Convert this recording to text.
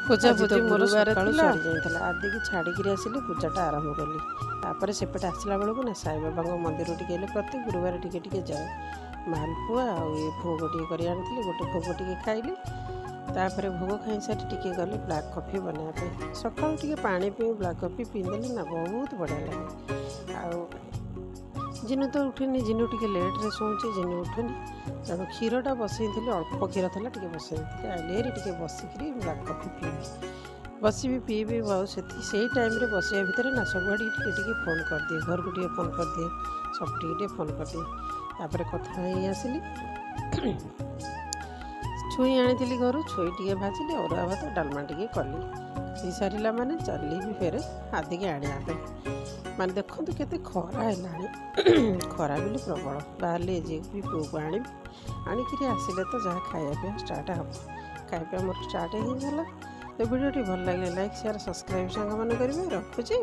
ପୂଜା ପୂଜି ମୋର ସକାଳୁ ଥିଲା। ସରି ଯାଇଥିଲା। ଆଦିକି ଛାଡ଼ିକିରି ଆସିଲି ପୂଜାଟା ଆରମ୍ଭ କଲି। ତାପରେ ସେପଟେ ଆସିଲା ବେଳକୁ ନା ସାଇବାବାଙ୍କ ମନ୍ଦିର ଟିକେ ହେଲେ ପ୍ରତି ଗୁରୁବାର ଟିକେ ଟିକେ ଯାଏ। ମାଲପୁଆ ଆଉ ଏ ଭୋଗ ଟିକେ କରି ଆଣିଥିଲି, ଗୋଟେ ଭୋଗ ଟିକେ ଖାଇଲି। ତାପରେ ଭୋଗ ଖାଇସାରି ଟିକେ ଗଲି ବ୍ଲାକ୍ କଫି ବନେଇବା ପାଇଁ। ସକାଳୁ ଟିକେ ପାଣି ପିଇ ବ୍ଲାକ୍ କଫି ପିଇଦେଲି ନା ବହୁତ ବଢ଼ିଆ ଲାଗେ। ଆଉ ଜିନୁ ତ ଉଠିନି, ଜିନୁ ଟିକେ ଲେଟ୍ରେ ଶୋଉଛି, ଜିନୁ ଉଠୁନି। ତେଣୁ କ୍ଷୀରଟା ବସେଇଥିଲି, ଅଳ୍ପ କ୍ଷୀର ଥିଲା, ଟିକେ ବସେଇଥିଲି। ଆଇଲି ହେରି ଟିକେ ବସିକିରି ବ୍ଲାକ୍ କଫି ପିଇବି, ବସିବି ପିଇବି। ଆଉ ସେଇ ଟାଇମ୍ରେ ବସିବା ଭିତରେ ନା ସବୁଆଡ଼ିକି ଟିକେ ଟିକେ ଫୋନ୍ କରିଦିଏ, ଘରକୁ ଟିକେ ଫୋନ୍ କରିଦିଏ, ସବୁ ଟିକେ ଫୋନ୍ କରିଦିଏ। ତାପରେ କଥା ହେଇ ଆସିଲି। ଛୁଇଁ ଆଣିଥିଲି ଘରୁ, ଛୁଇଁ ଟିକେ ଭାଜିଲି, ଅରୁଆ ଭାତ ଡାଲମା ଟିକେ କଲି। ହେଇସାରିଲା ମାନେ ଚାଲିବି ଫେରେ ଆଦିକି ଆଣିବା ପାଇଁ। ମାନେ ଦେଖନ୍ତୁ କେତେ ଖରା ହେଲାଣି, ଖରା ବୋଲି ପ୍ରବଳ। ବାହାରିଲି ଝିଅକୁ ବି ପୁଅକୁ ଆଣିବି, ଆଣିକିରି ଆସିଲେ ତ ଯାହା ଖାଇବା ପିଇବା ଷ୍ଟାର୍ଟ ହେବ। ଖାଇବା ପିଇବା ମୋର ଷ୍ଟାର୍ଟ ହେଇଗଲା। ଏ ଭିଡ଼ିଓଟି ଭଲ ଲାଗିଲେ ଲାଇକ୍, ସେୟାର, ସବସ୍କ୍ରାଇବ୍ ସାଙ୍ଗମାନେ କରିବେ। ରଖୁଛି।